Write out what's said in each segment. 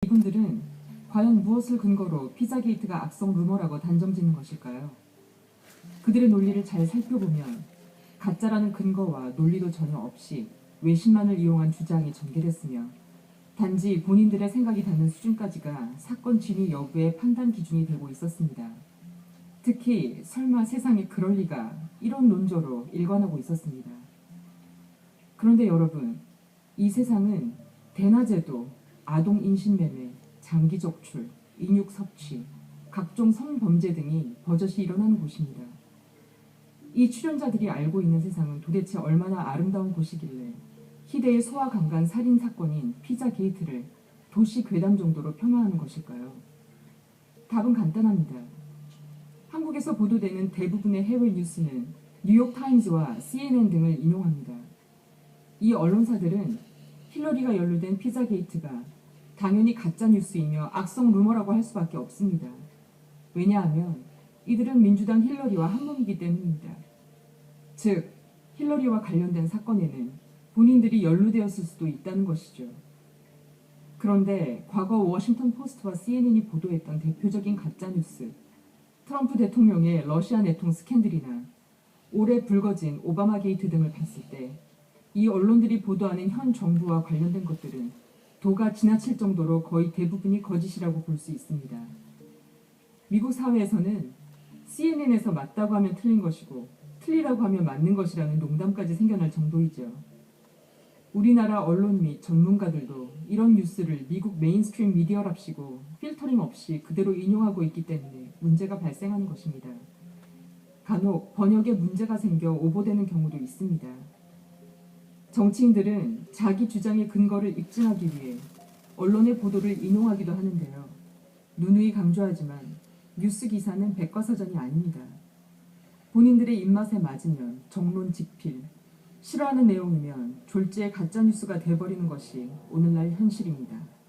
이분들은 과연 무엇을 근거로 피자게이트가 악성 루머라고 단정짓는 것일까요? 그들의 논리를 잘 살펴보면 가짜라는 근거와 논리도 전혀 없이 외신만을 이용한 주장이 전개됐으며 단지 본인들의 생각이 닿는 수준까지가 사건 진위 여부의 판단 기준이 되고 있었습니다. 특히 설마 세상에 그럴 리가 이런 논조로 일관하고 있었습니다. 그런데 여러분, 이 세상은 대낮에도 아동 인신매매, 장기 적출, 인육 섭취, 각종 성범죄 등이 버젓이 일어나는 곳입니다. 이 출연자들이 알고 있는 세상은 도대체 얼마나 아름다운 곳이길래 희대의 소아강간 살인 사건인 피자게이트를 도시 괴담 정도로 폄하하는 것일까요? 답은 간단합니다. 한국에서 보도되는 대부분의 해외 뉴스는 뉴욕타임즈와 CNN 등을 인용합니다. 이 언론사들은 힐러리가 연루된 피자게이트가 당연히 가짜뉴스이며 악성 루머라고 할 수밖에 없습니다. 왜냐하면 이들은 민주당 힐러리와 한몸이기 때문입니다. 즉, 힐러리와 관련된 사건에는 본인들이 연루되었을 수도 있다는 것이죠. 그런데 과거 워싱턴 포스트와 CNN이 보도했던 대표적인 가짜뉴스, 트럼프 대통령의 러시아 내통 스캔들이나 올해 불거진 오바마 게이트 등을 봤을 때 이 언론들이 보도하는 현 정부와 관련된 것들은 도가 지나칠 정도로 거의 대부분이 거짓이라고 볼 수 있습니다. 미국 사회에서는 CNN에서 맞다고 하면 틀린 것이고 틀리라고 하면 맞는 것이라는 농담까지 생겨날 정도이죠. 우리나라 언론 및 전문가들도 이런 뉴스를 미국 메인스트림 미디어랍시고 필터링 없이 그대로 인용하고 있기 때문에 문제가 발생하는 것입니다. 간혹 번역에 문제가 생겨 오보되는 경우도 있습니다. 정치인들은 자기 주장의 근거를 입증하기 위해 언론의 보도를 인용하기도 하는데요. 누누이 강조하지만 뉴스 기사는 백과사전이 아닙니다. 본인들의 입맛에 맞으면 정론 직필, 싫어하는 내용이면 졸지에 가짜뉴스가 돼버리는 것이 오늘날 현실입니다.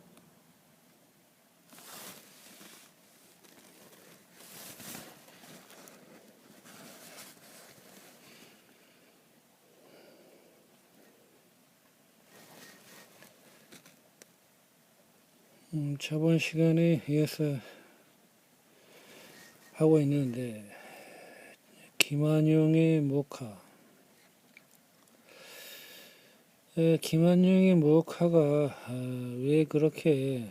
저번 시간에 이어서 하고 있는데 김한용의 모카. 김한용의 모카가 왜 그렇게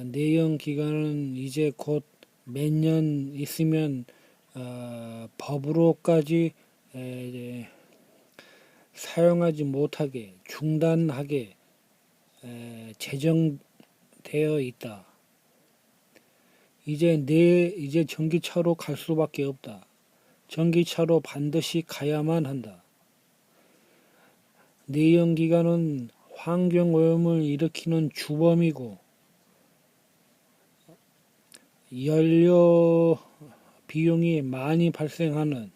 내연 기간은 이제 곧 몇 년 있으면 법으로까지 사용하지 못하게 중단하게 제정되어 있다. 이제 전기차로 갈 수밖에 없다. 전기차로 반드시 가야만 한다. 내연기관은 환경오염을 일으키는 주범이고 연료 비용이 많이 발생하는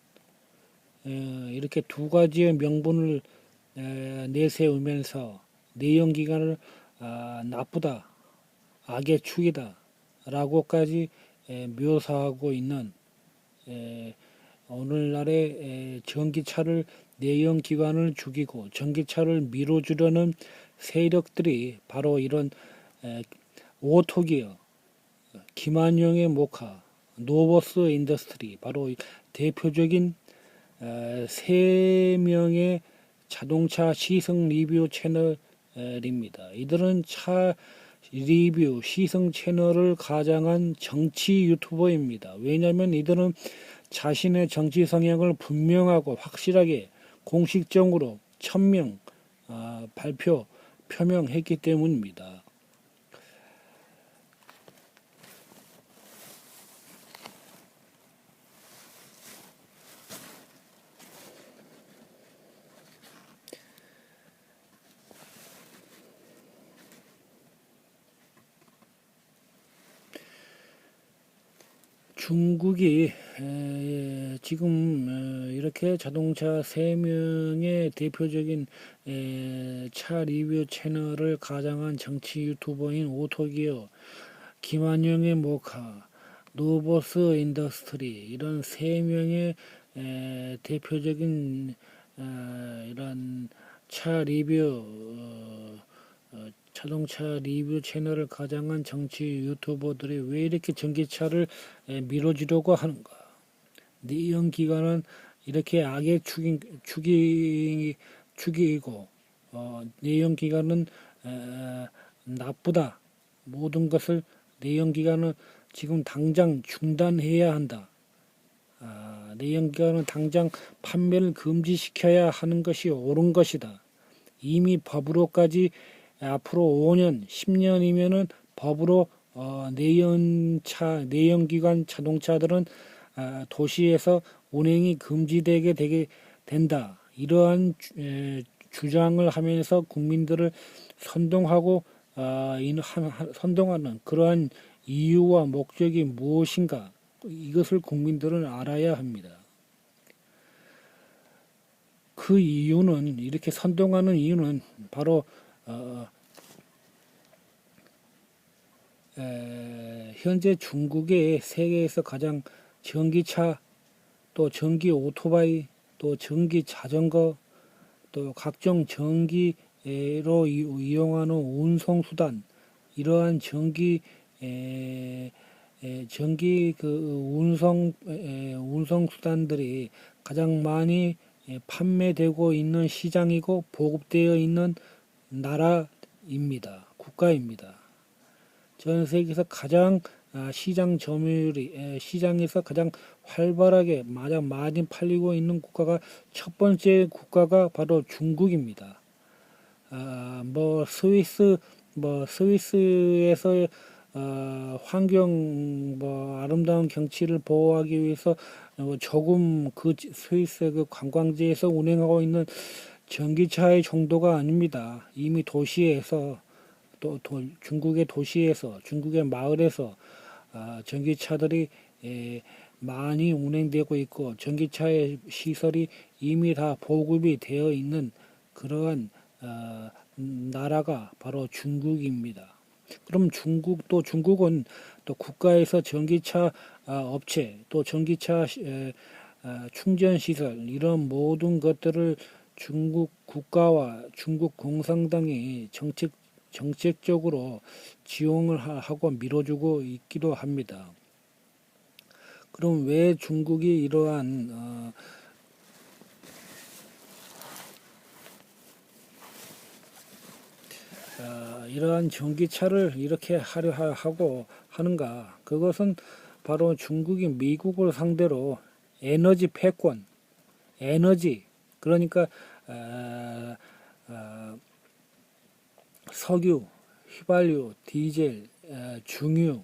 이렇게 두 가지의 명분을 내세우면서 내연기관을 나쁘다, 악의 축이다 라고까지 묘사하고 있는 오늘날의 전기차를 내연기관을 죽이고 전기차를 밀어주려는 세력들이 바로 이런 오토기어, 김한용의 모카, 노버스 인더스트리, 바로 대표적인 3명의 자동차 시승 리뷰 채널입니다. 이들은 차 리뷰 시승 채널을 가장한 정치 유튜버입니다. 왜냐하면 이들은 자신의 정치 성향을 분명하고 확실하게 공식적으로 천명 표명했기 때문입니다. 중국이 지금 이렇게 자동차 3명의 대표적인 차 리뷰 채널을 가장한 정치 유튜버인 오토기어, 김한용의 모카, 노버스 인더스트리, 이런 3명의 대표적인 이런 차 리뷰 자동차 리뷰 채널을 가장한 정치 유튜버들이 왜 이렇게 전기차를 밀어주려고 하는가? 내연 기관은 이렇게 악의 축이고 내연 기관은 나쁘다. 모든 것을 내연 기관은 지금 당장 중단해야 한다. 내연 기관은 당장 판매를 금지시켜야 하는 것이 옳은 것이다. 이미 법으로까지 앞으로 5년, 10년이면은 법으로 내연기관 자동차들은 도시에서 운행이 금지되게 되게 된다. 이러한 주장을 하면서 국민들을 선동하고 선동하는 그러한 이유와 목적이 무엇인가? 이것을 국민들은 알아야 합니다. 그 이유는 이렇게 선동하는 이유는 바로 현재 중국의 세계에서 가장 전기차 또 전기 오토바이 또 전기 자전거 또 각종 전기로 이용하는 운송수단 이러한 전기 그 운송수단들이 가장 많이 판매되고 있는 시장이고 보급되어 있는 나라입니다. 국가입니다. 전 세계에서 가장 시장 점유율이 시장에서 가장 활발하게 많이 팔리고 있는 국가가 첫 번째 국가가 바로 중국입니다. 스위스에서 환경 아름다운 경치를 보호하기 위해서 조금 그 스위스 그 관광지에서 운행하고 있는 전기차의 정도가 아닙니다. 이미 도시에서 중국의 도시에서 중국의 마을에서 전기차들이 많이 운행되고 있고 전기차의 시설이 이미 다 보급이 되어 있는 그러한 나라가 바로 중국입니다. 그럼 중국은 또 국가에서 전기차 업체 또 전기차 충전 시설 이런 모든 것들을 중국 국가와 중국 공산당이 정책적으로 지원을 하고 밀어주고 있기도 합니다. 그럼 왜 중국이 이러한 전기차를 이렇게 하려 하고 하는가? 그것은 바로 중국이 미국을 상대로 에너지 패권, 그러니까 석유, 휘발유, 디젤, 중유,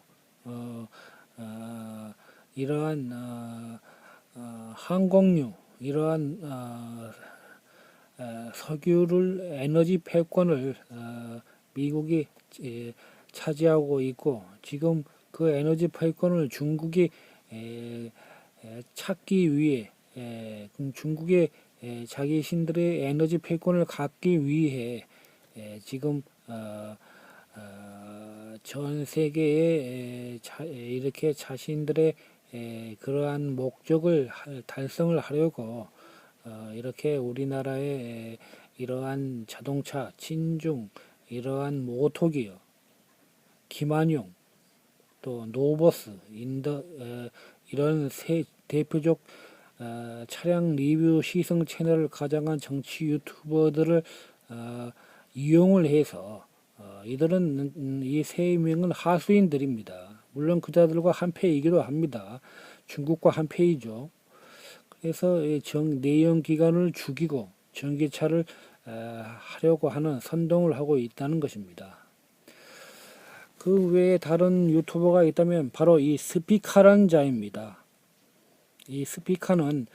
이러한 항공유, 이러한 석유를 에너지 패권을 미국이 차지하고 있고 지금 그 에너지 패권을 중국이 찾기 위해 중국의 자기신들의 에너지 패권을 갖기 위해 지금 전 세계에 이렇게 자신들의 그러한 목적을 달성을 하려고 이렇게 우리나라의 이러한 자동차 친중 이러한 모토기업 김한용 또 노버스 이런 대표적 차량 리뷰 시승 채널을 가장한 정치 유튜버들을 이용을 해서 이들은 이 세 명은 하수인들입니다. 물론 그자들과 한패이기도 합니다. 중국과 한패이죠. 그래서 내연 기관을 죽이고 전기차를 하려고 하는 선동을 하고 있다는 것입니다. 그 외에 다른 유튜버가 있다면 바로 이 스피카라는 자입니다. 이 스피카도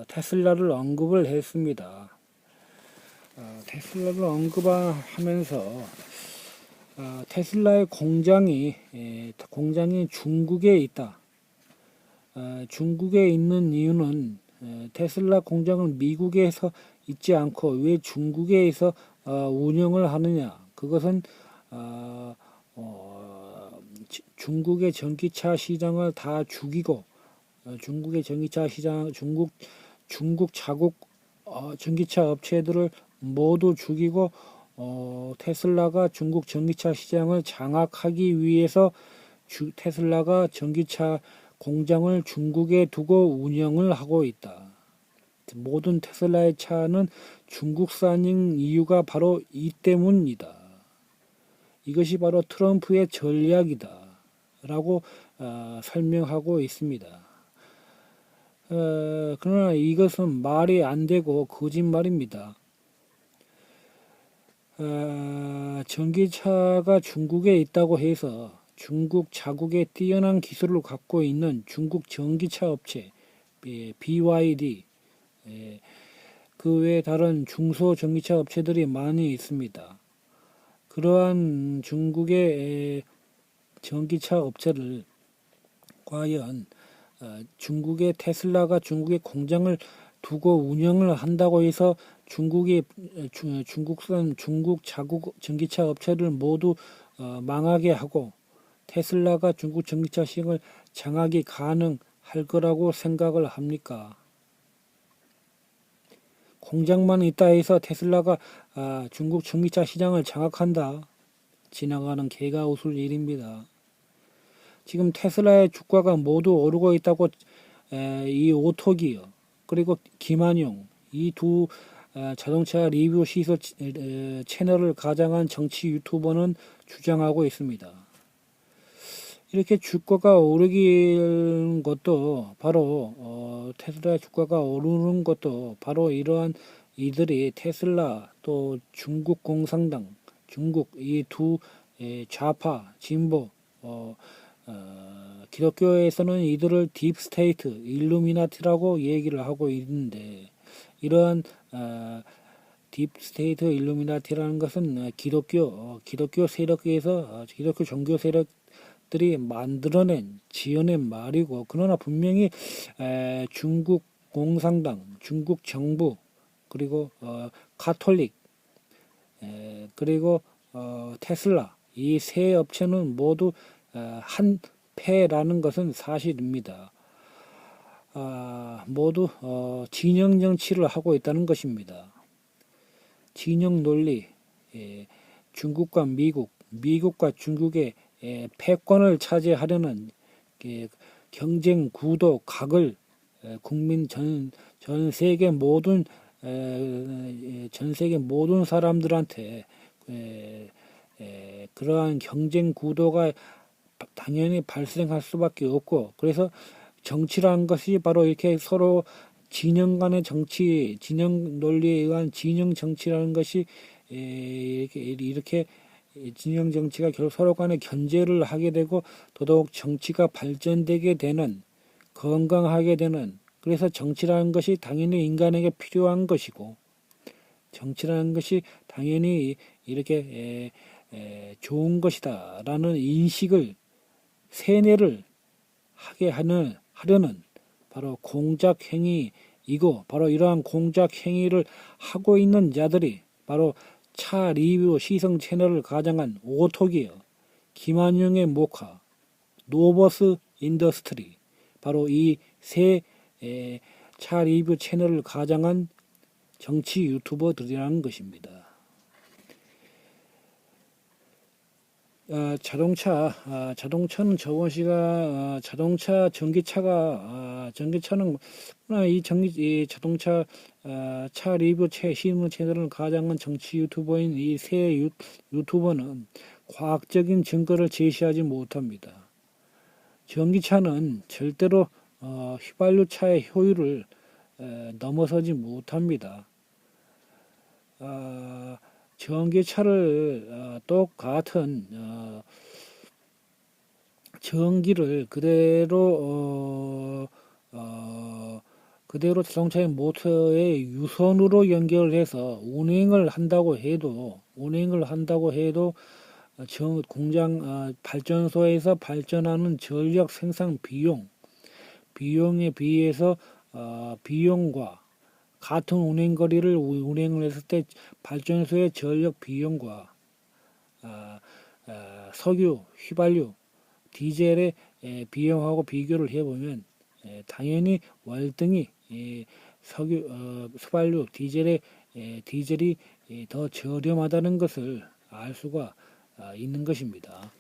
테슬라를 언급을 했습니다. 테슬라를 언급하면서 테슬라의 공장이 중국에 있다. 중국에 있는 이유는 테슬라 공장은 미국에서 있지 않고 왜 중국에서 운영을 하느냐? 그것은 중국의 전기차 시장을 다 죽이고 중국의 전기차 시장 중국 자국 전기차 업체들을 모두 죽이고 테슬라가 중국 전기차 시장을 장악하기 위해서 테슬라가 전기차 공장을 중국에 두고 운영을 하고 있다. 모든 테슬라의 차는 중국산인 이유가 바로 이 때문이다. 이것이 바로 트럼프의 전략이다. 라고 설명하고 있습니다. 그러나 이것은 말이 안 되고 거짓말입니다. 전기차가 중국에 있다고 해서 중국 자국의 뛰어난 기술을 갖고 있는 중국 전기차 업체 BYD, 그 외에 다른 중소 전기차 업체들이 많이 있습니다. 그러한 중국의 전기차 업체를 과연 중국의 테슬라가 중국의 공장을 두고 운영을 한다고 해서 중국산 중국 자국 전기차 업체를 모두 망하게 하고 테슬라가 중국 전기차 시장을 장악이 가능할 거라고 생각을 합니까? 공장만 있다 해서 테슬라가 중국 전기차 시장을 장악한다. 지나가는 개가 웃을 일입니다. 지금 테슬라의 주가가 모두 오르고 있다고 이 오토기어 그리고 김한용 이 두 자동차 리뷰 시설 채널을 가장한 정치 유튜버는 주장하고 있습니다. 이렇게 주가가 오르는 것도 바로 테슬라의 주가가 오르는 것도 바로 이러한 이들이 테슬라 또 중국 공산당 중국 이 두 좌파 진보 기독교에서는 이들을 딥스테이트 일루미나티라고 얘기를 하고 있는데 이러한 딥스테이트 일루미나티라는 것은 기독교 세력에서 기독교 종교 세력들이 만들어낸 지어낸 말이고 그러나 분명히 중국 공산당 중국 정부 그리고 가톨릭 그리고 테슬라 이 세 업체는 모두 한 패라는 것은 사실입니다. 모두 진영 정치를 하고 있다는 것입니다. 진영 논리, 중국과 미국과 중국의 패권을 차지하려는 경쟁 구도 각을 국민 전 세계 모든 사람들한테 그러한 경쟁 구도가 당연히 발생할 수밖에 없고 그래서 정치라는 것이 바로 이렇게 서로 진영 간의 정치, 진영 논리에 의한 진영 정치라는 것이 이렇게 진영 정치가 결국 서로 간에 견제를 하게 되고 더더욱 정치가 발전되게 되는 건강하게 되는 그래서 정치라는 것이 당연히 인간에게 필요한 것이고 정치라는 것이 당연히 이렇게 좋은 것이다라는 인식을 세뇌를 하게 하려는 바로 공작 행위이고 바로 이러한 공작 행위를 하고 있는 자들이 바로 차 리뷰 시성 채널을 가장한 오토기어, 김한용의 모카, 노버스 인더스트리 바로 이 세 차 리뷰 채널을 가장한 정치 유튜버들이라는 것입니다. 자동차는 저번 시간 자동차 전기차는 이 자동차 차 리뷰 시문 채널을 가장한 정치 유튜버인 이 세 유튜버는 과학적인 증거를 제시하지 못합니다. 전기차는 절대로 휘발유차의 효율을 넘어서지 못합니다. 전기차를 똑같은 전기를 그대로 자동차의 모터의 유선으로 연결해서 운행을 한다고 해도 공장 발전소에서 발전하는 전력 생산 비용에 비해서 비용과 같은 운행거리를 운행을 했을 때 발전소의 전력 비용과 석유, 휘발유, 디젤의 비용하고 비교를 해보면 당연히 월등히 휘발유, 디젤이 더 저렴하다는 것을 알 수가 있는 것입니다.